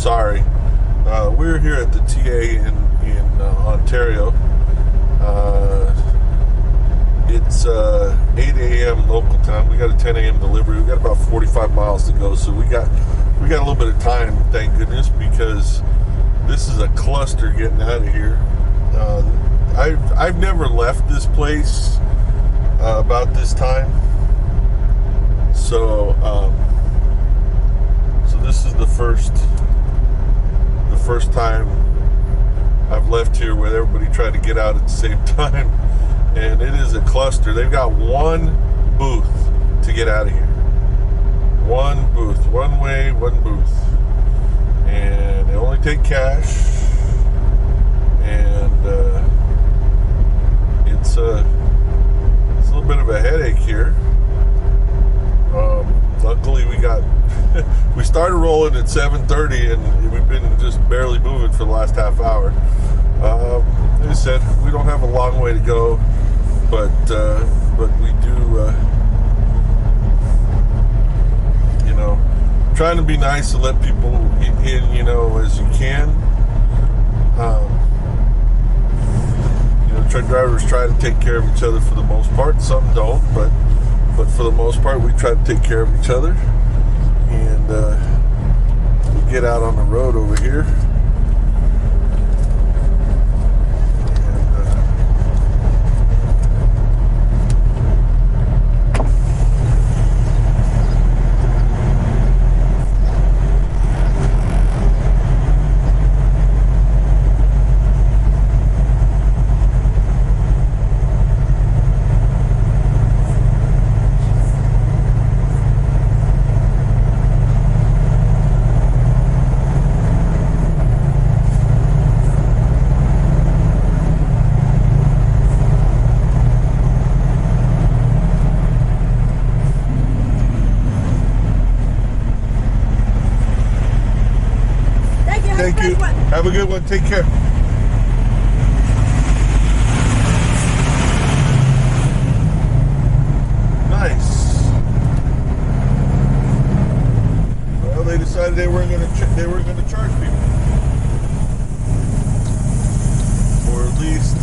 sorry. We're here at the TA in Ontario. It's 8 a.m. local time. We got a 10 a.m. delivery. We got about 45 miles to go, so we got a little bit of time, thank goodness, because this is a cluster getting out of here. I've never left this place about this time, so this is the first time I've left here where everybody tried to get out at the same time, and it is a cluster. They've got one booth to get out of here. One booth, one way, one booth, and they only take cash, and it's a little bit of a headache here. Luckily we started rolling at 7:30, and we've been just barely moving for the last half hour. Like I said, we don't have a long way to go, but we do, trying to be nice and let people in, as you can. Truck drivers try to take care of each other for the most part. Some don't, but for the most part, we try to take care of each other. And we get out on the road over here. Thank you. Have a good one. Take care. Nice. Well, they decided they were going to charge people, or at least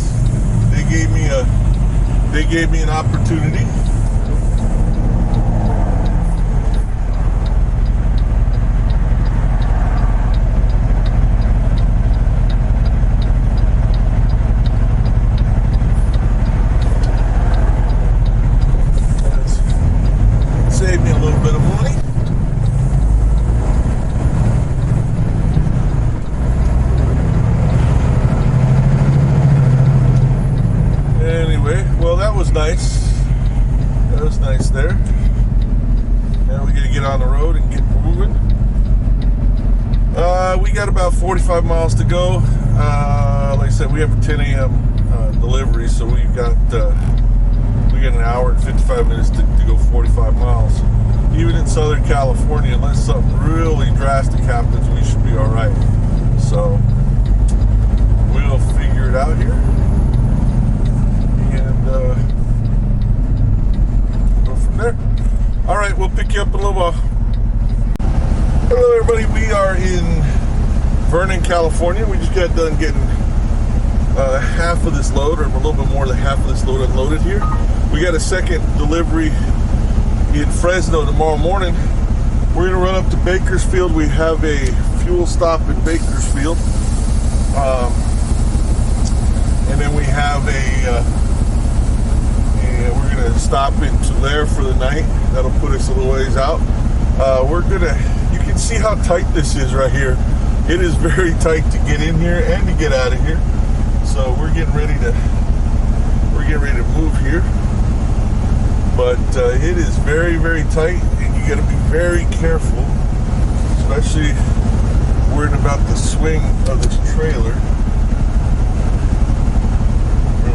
they gave me an opportunity. Nice. That was nice there. Now we gotta get on the road and get moving. We got about 45 miles to go. Like I said, we have a 10 a.m. Delivery, so we got an hour and 55 minutes to go 45 miles. Even in Southern California, unless something really drastic happens, we should be all right. So we'll figure it out here. And there. All right, we'll pick you up in a little while. Hello, everybody. We are in Vernon, California. We just got done getting half of this load, or a little bit more than half of this load unloaded here. We got a second delivery in Fresno tomorrow morning. We're going to run up to Bakersfield. We have a fuel stop in Bakersfield. And then we have we're going to stop into there for the night. That'll put us a little ways out. You can see how tight this is right here. It is very tight to get in here and to get out of here. So we're getting ready to move here. But it is very, very tight, and you got to be very careful, especially worrying about the swing of this trailer.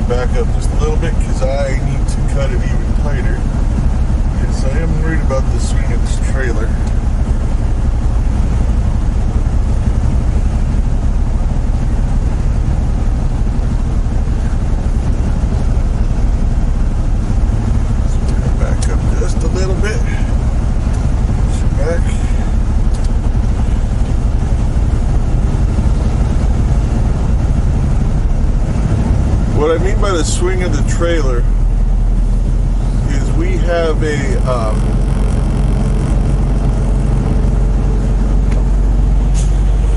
Back up just a little bit because I need to cut it even tighter. Yes, I am worried about the swing of this trailer. So back up just a little bit. Push it back. about a swing of the trailer is we have a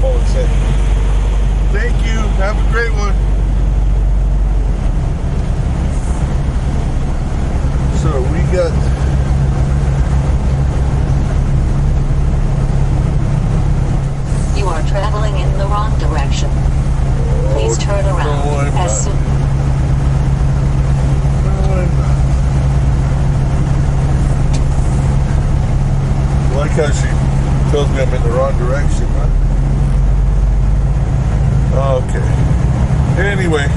hold on a second. Thank you. Have a great one. So we got You are traveling in the wrong direction. Please turn around as soon. I like how she tells me I'm in the wrong direction, huh? Okay. Anyway,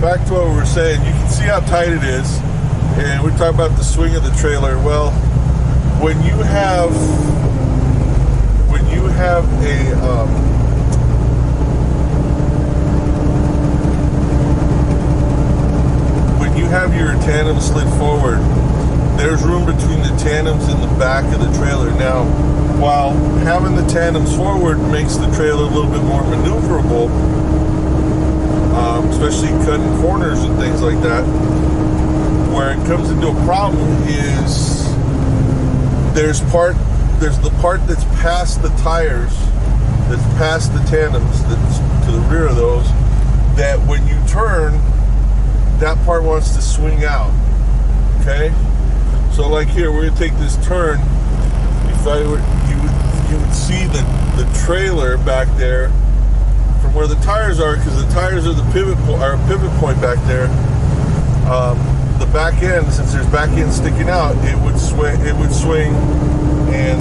back to what we were saying. You can see how tight it is. And we're talking about the swing of the trailer. Well, when you have your tandem slid forward, there's room between the tandems and the back of the trailer. Now, while having the tandems forward makes the trailer a little bit more maneuverable, especially cutting corners and things like that, where it comes into a problem is there's the part that's past the tires, that's past the tandems, that's to the rear of those, that when you turn, that part wants to swing out. Okay? So like here, we're gonna take this turn. If I were, you would see the trailer back there from where the tires are, because the tires are the pivot point back there. The back end, since there's back end sticking out, it would swing, and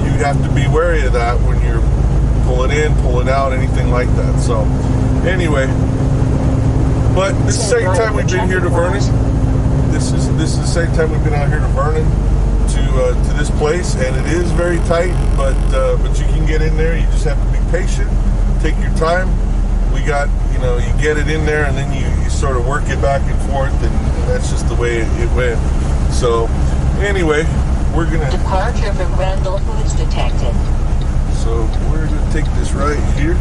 you have to be wary of that when you're pulling in, pulling out, anything like that. So anyway, but this is the second time we've been here to Vernon. This is the second time we've been out here to Vernon to this place, and it is very tight, but you can get in there. You just have to be patient, take your time. We got, you get it in there, and then you sort of work it back and forth, and that's just the way it went. So anyway, we're gonna departure from Randall Foods detected. So we're gonna take this right here.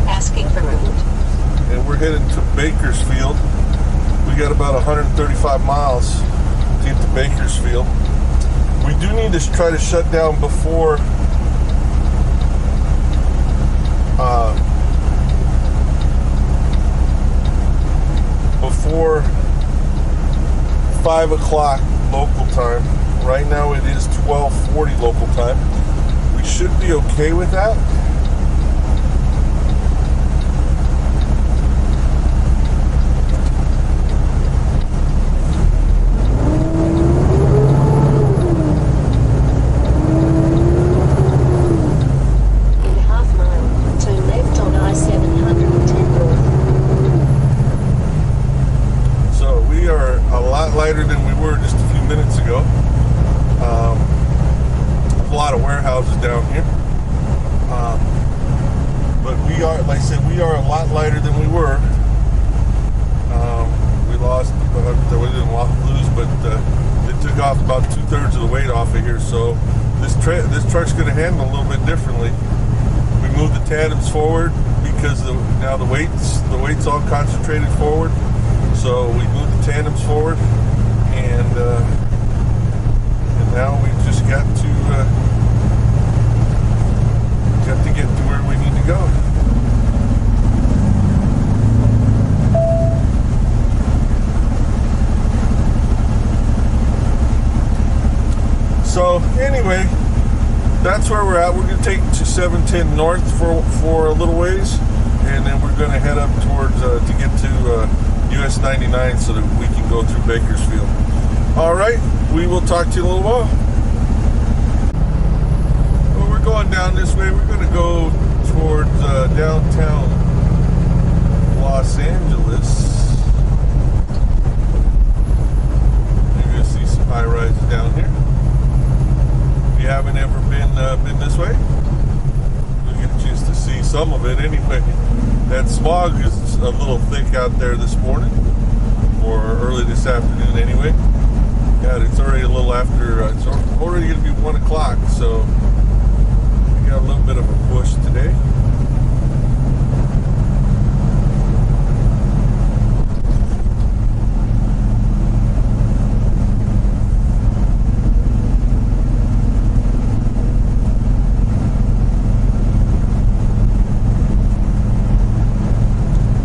Asking for route. And we're heading to Bakersfield. We got about 135 miles to get to Bakersfield. We do need to try to shut down before 5 o'clock local time. Right now it is 12:40 local time. We should be okay with that. Lighter than we were just a few minutes ago. There's a lot of warehouses down here, but we are, like I said, we are a lot lighter than we were. We lost, we didn't lose, but it took off about 2/3 of the weight off of here. So this truck's going to handle a little bit differently. We moved the tandems forward because now the weight's all concentrated forward. So we moved the tandems forward, and now we just got to get to where we need to go. So anyway, that's where we're at. We're going to take to 710 North for a little ways, and then we're going to head up towards to get to US 99 so that we can go through Bakersfield. All right, we will talk to you in a little while. Well, we're going down this way. We're going to go towards downtown Los Angeles. You're going to see some high-rises down here. If you haven't ever been this way, you'll get a chance to see some of it anyway. That smog is a little thick out there this morning, or early this afternoon anyway. God, it's already a little after, it's already going to be 1 o'clock, so got a little bit of a push today.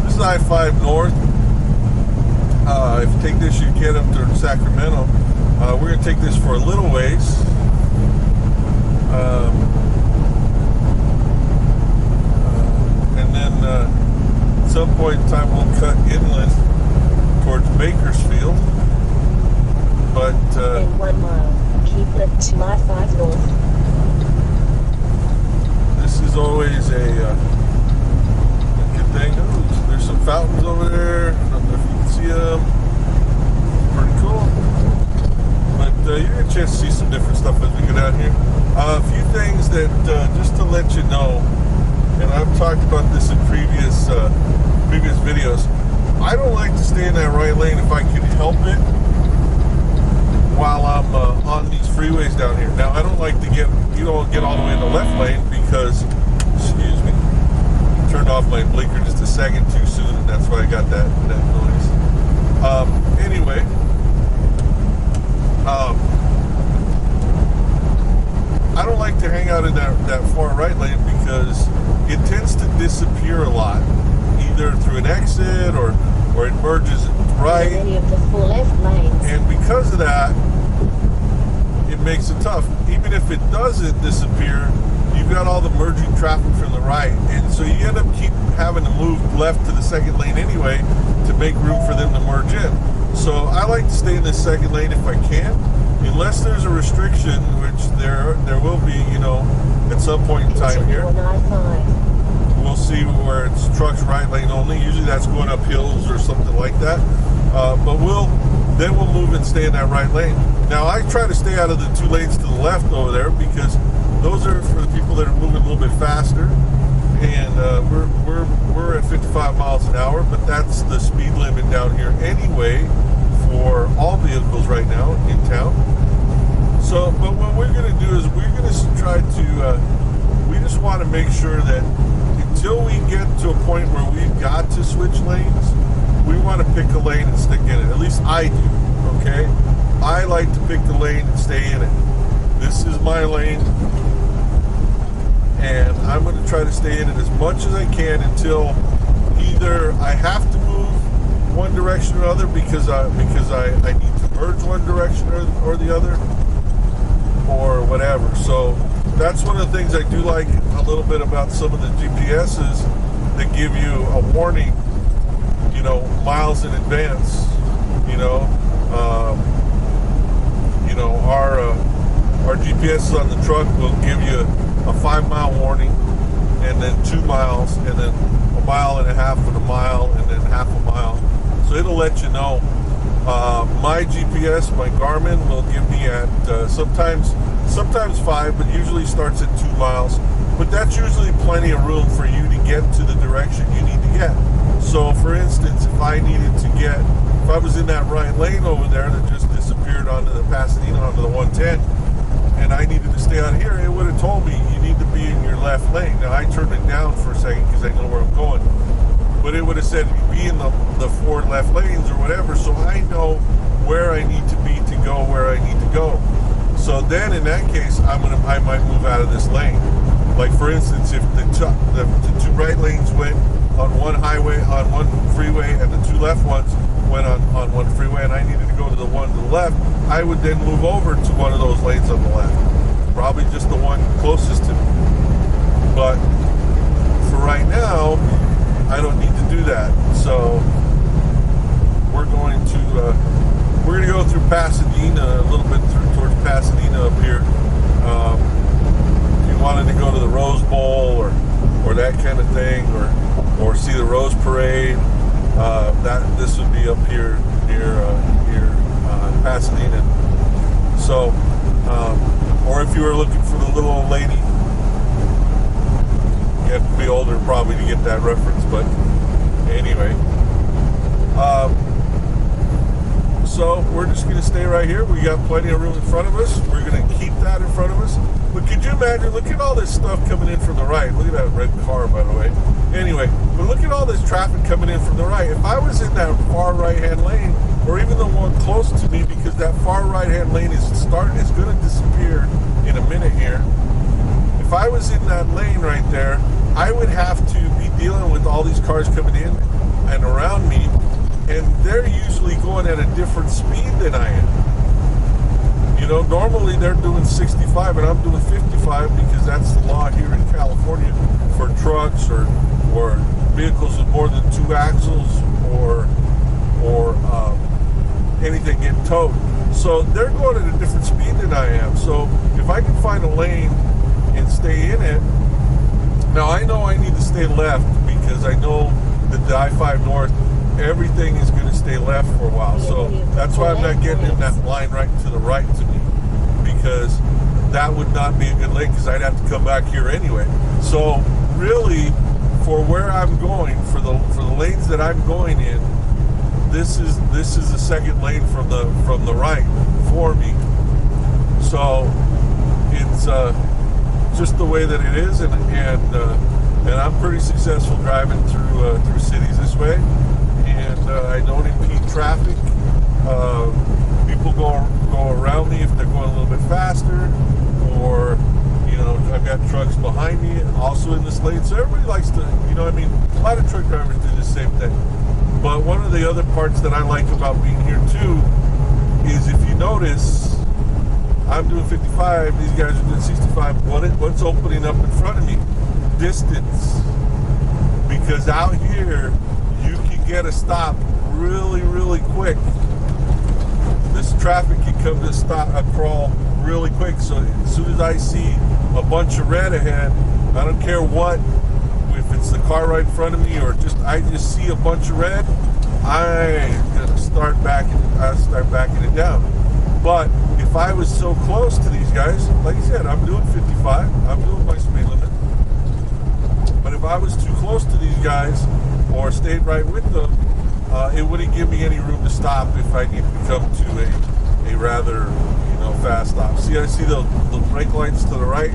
This is I-5 North. If you take this, you get up to Sacramento. We're going to take this for a little ways. And then at some point in time we'll cut inland towards Bakersfield. But in 1 mile, keep left to I-5 North. This is always a good thing. Oh, there's some fountains over there. I don't know if you can see them. Pretty cool. But you get a chance to see some different stuff as we go down here. A few things that, just to let you know, and I've talked about this in previous videos, I don't like to stay in that right lane if I can help it while I'm on these freeways down here. Now, I don't like to get all the way in the left lane because, excuse me, turned off my blinker just a second too soon, and that's why I got that noise. Anyway, I don't like to hang out in that far right lane because it tends to disappear a lot, either through an exit or it merges right. Any of the 4 left lanes. And because of that, it makes it tough. Even if it doesn't disappear, you've got all the merging traffic from the right, and so you end up keep having to move left to the second lane anyway to make room for them to merge in. So I like to stay in the second lane if I can, unless there's a restriction, which there will be, at some point in time here. On I-5. We'll see where it's trucks right lane only. Usually that's going up hills or something like that. But we'll move and stay in that right lane. Now I try to stay out of the 2 lanes to the left over there because those are for the people that are moving a little bit faster. And we're at 55 miles an hour, but that's the speed limit down here anyway for all vehicles right now in town. So, but what we're going to do is we're going to try to, we just want to make sure that until we get to a point where we've got to switch lanes, we want to pick a lane and stick in it. At least I do, okay? I like to pick the lane and stay in it. This is my lane, and I'm going to try to stay in it as much as I can until either I have to move one direction or other because I need to merge one direction or the other, or whatever. So that's one of the things I do like a little bit about some of the GPSs that give you a warning, miles in advance. Our GPS on the truck will give you a 5-mile warning, and then 2 miles, and then a mile and a half, and a mile, and then half a mile. So it'll let you know. My GPS, my Garmin, will give me at sometimes 5, but usually starts at 2 miles. But that's usually plenty of room for you to get to the direction you need to get. So, for instance, if I was in that right lane over there that just disappeared onto the Pasadena, onto the 110, and I needed to stay out here, it would have told me you need to be in your left lane. Now, I turned it down for a second because I know where I'm going. But it would have said be in the 4 left lanes or whatever, so I know where I need to be to go where I need to go. So then, in that case, I might move out of this lane. Like, for instance, if the 2 right lanes went on one highway, on one freeway, and the 2 left ones went on one freeway, and I needed to go to the one to the left, I would then move over to one of those lanes on the left. Probably just the one closest to me. But for right now, I don't need to do that. So we're going to go through Pasadena, a little bit towards Pasadena up here. If you wanted to go to the Rose Bowl or that kind of thing, or see the Rose Parade, this would be up here near Pasadena. So, or if you were looking for the little old lady, you have to be older probably to get that reference, but anyway. So we're just going to stay right here. We got plenty of room in front of us. We're going to keep that in front of us. But could you imagine, look at all this stuff coming in from the right. Look at that red car, by the way. Anyway, but look at all this traffic coming in from the right. If I was in that far right-hand lane, or even the one close to me, because that far right-hand lane is going to disappear in a minute here. If I was in that lane right there, I would have to be dealing with all these cars coming in and around me, and they're usually going at a different speed than I am. You know, normally they're doing 65 and I'm doing 55 because that's the law here in California for trucks or vehicles with more than 2 axles or anything getting towed. So they're going at a different speed than I am. So if I can find a lane and stay in it, now I know I need to stay left because I know that the I-5 North, everything is going to stay left for a while. So that's why I'm not getting in that line right to the right to me, because that would not be a good lane because I'd have to come back here anyway. So really, for where I'm going, for the lanes that I'm going in, this is the second lane from the right for me. So it's just the way that it is, and I'm pretty successful driving through cities this way, and I don't impede traffic. People go around me if they're going a little bit faster, or you know, I've got trucks behind me also in this lane. So everybody likes to, you know, I mean, a lot of truck drivers do the same thing. But one of the other parts that I like about being here too is, if you notice, I'm doing 55, these guys are doing 65. What's opening up in front of me? Distance. Because out here, you can get a stop really, really quick. This traffic can come to a crawl really quick. So as soon as I see a bunch of red ahead, I don't care what, if it's the car right in front of me or I just see a bunch of red, I'm gonna start backing it down. But if I was so close to these guys, like I said, I'm doing 55, I'm doing my speed limit. But if I was too close to these guys or stayed right with them, it wouldn't give me any room to stop if I needed to come to a rather, you know, fast stop. See, I see the brake lights to the right.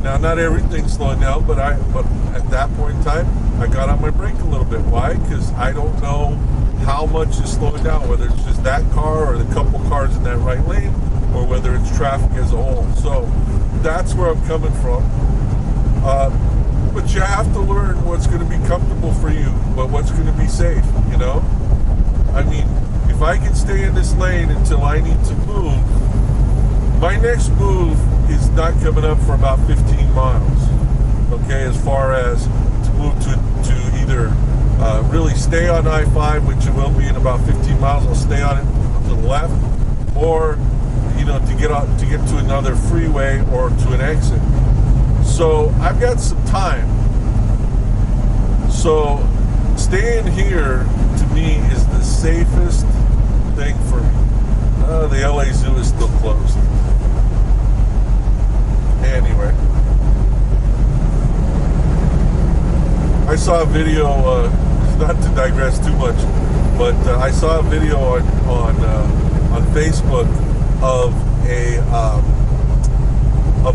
Now, not everything's slowing down, but at that point in time, I got on my brake a little bit. Why? Because I don't know how much is slowing down, whether it's just that car or the couple cars in that right lane, or whether it's traffic as a whole. So that's where I'm coming from. But you have to learn what's going to be comfortable for you, but what's going to be safe, you know? I mean, if I can stay in this lane until I need to move, my next move is not coming up for about 15 miles, okay, as far as to move to either really stay on I-5, which it will be in about 15 miles, I'll stay on it to the left, or, you know, to get to another freeway or to an exit. So I've got some time. So staying here, to me, is the safest thing for me. The LA Zoo is still closed. Anyway, I saw a video, not to digress too much, but I saw a video on Facebook of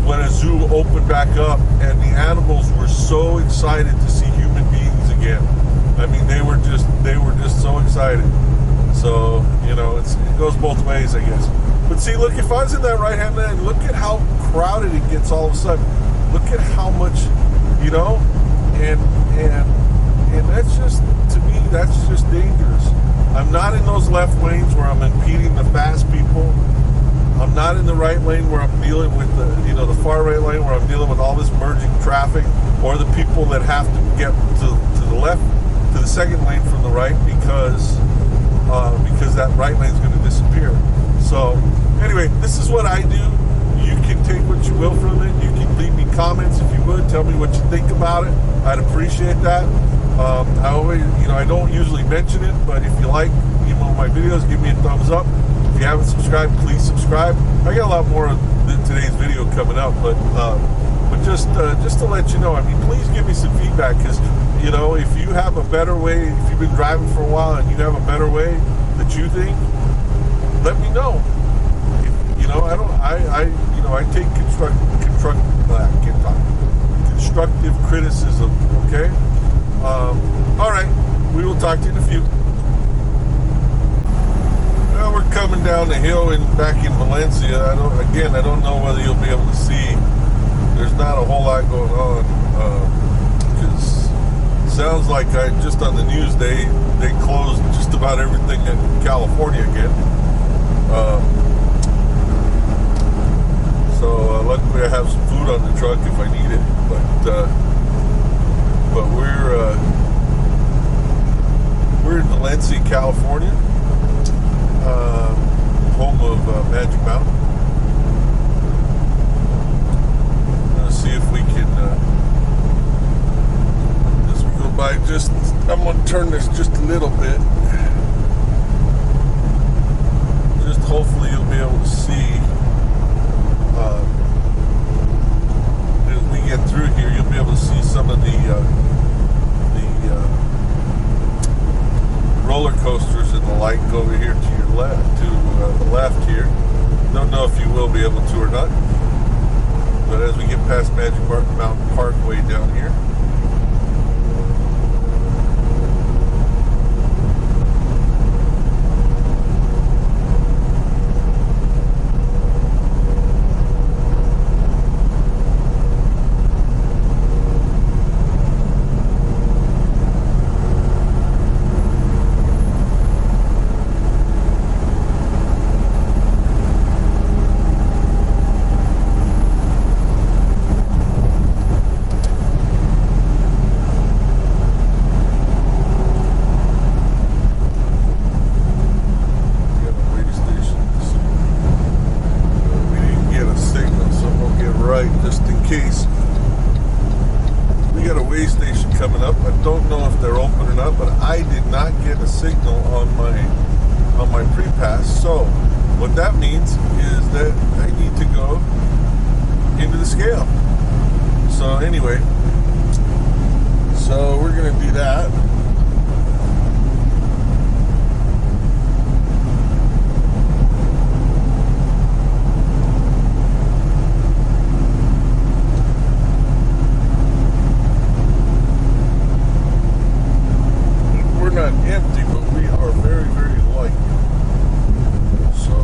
when a zoo opened back up, and the animals were so excited to see human beings again. I mean, they were just so excited. So, you know, it goes both ways, I guess. But see, look, if I was in that right-hand lane, look at how crowded it gets all of a sudden. Look at how much, you know, and that's just, to me, that's just dangerous. I'm not in those left lanes where I'm impeding the fast people. I'm not in the right lane where I'm dealing with the far right lane where I'm dealing with all this merging traffic, or the people that have to get to the left, to the second lane from the right, because that right lane is going to disappear. So anyway, this is what I do. You can take what you will from it. You can leave me comments if you would. Tell me what you think about it. I'd appreciate that. I always, I don't usually mention it, but if you like, my videos, give me a thumbs up. If you haven't subscribed, please subscribe. I got a lot more of today's video coming up, but just to let you know, I mean, please give me some feedback, because if you have a better way, if you've been driving for a while and you have a better way that you think, let me know. I take constructive criticism, okay? All right, we will talk to you in a few. Well, we're coming down the hill and back in Valencia. I don't know whether you'll be able to see. There's not a whole lot going on, because it sounds like just on the news they closed just about everything in California again. So luckily I have some food on the truck if I need it. But we're in Valencia, California, home of Magic Mountain. See if we can as we go by, I'm going to turn this just a little bit, just hopefully you'll be able to see as we get through here. You'll be able to see some of the roller coasters and the like over here to your left, the left here. Don't know if you will be able to or not. But as we get past Magic Mountain Parkway down here, just in case. We got a way station coming up. I don't know if they're open or not, but I did not get a signal on my pre-pass. So what that means is that I need to go into the scale. So anyway, so we're gonna do that. Empty, but we are very, very light. So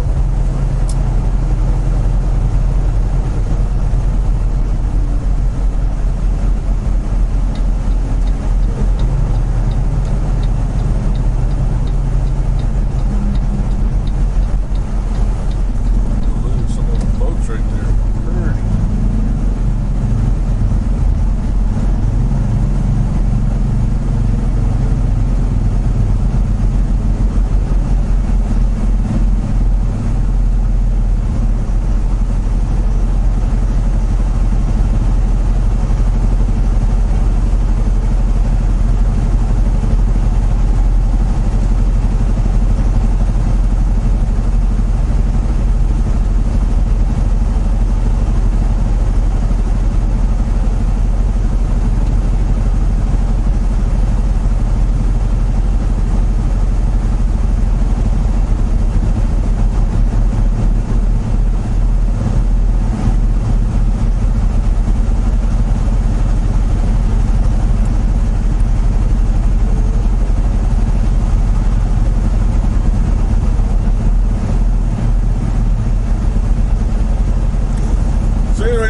look at some of the boats right there. Pretty.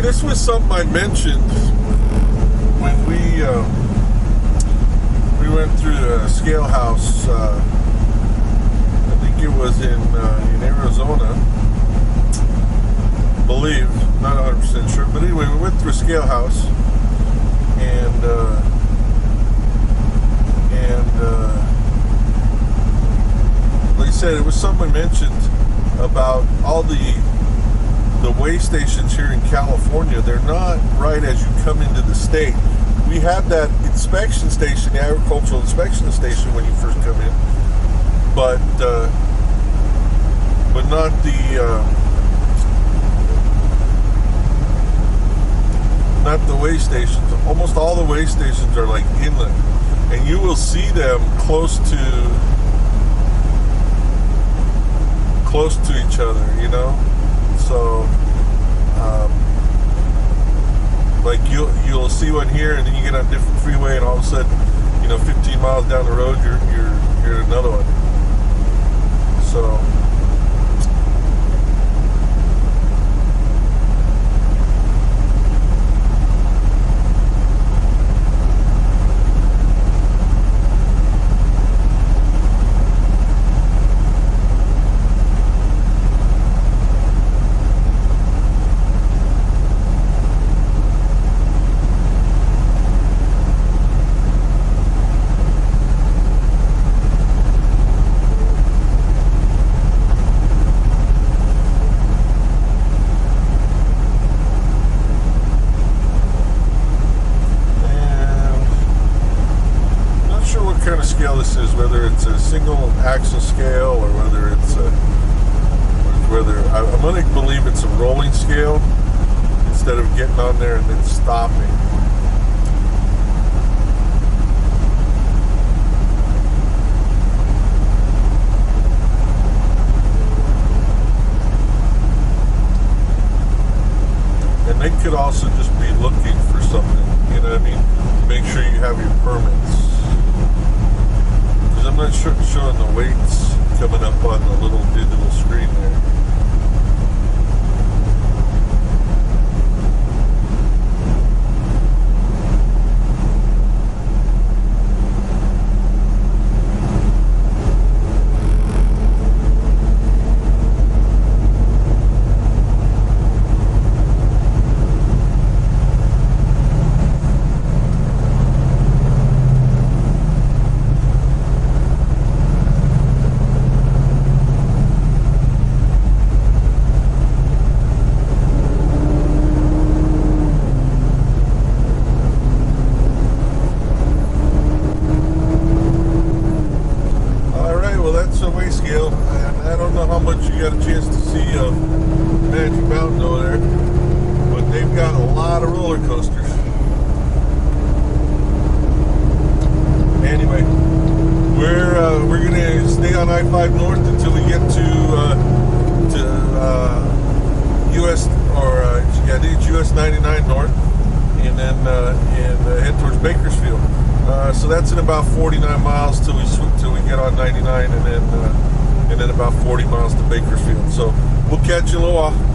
This was something I mentioned when we went through the scale house. I think it was in Arizona, I believe, not 100% sure. But anyway, we went through a scale house, and like I said, it was something I mentioned about all the way stations here in California. They're not right as you come into the state. We have that inspection station, the agricultural inspection station, when you first come in, but not the way stations. Almost all the way stations are like inland, and you will see them close close to each other, you know. So like you'll see one here, and then you get on a different freeway, and all of a sudden, 15 miles down the road, you're at another one. So kind of scale this is, whether it's a single axle scale or whether it's I'm going to believe it's a rolling scale instead of getting on there and then stopping. And they could also just be looking for something, you know what I mean? Make sure you have your permits. I'm not sure showing the weights coming up on the little digital screen there. Scale. I don't know how much you got a chance to see of Magic Mountain over there, but they've got a lot of roller coasters. Anyway, we're gonna stay on I-5 North until we get to US I think it's US 99 North, and then head towards Bakersfield. So that's in about 49 miles till we get on 99, and then about 40 miles to Bakersfield. So we'll catch you in a little while.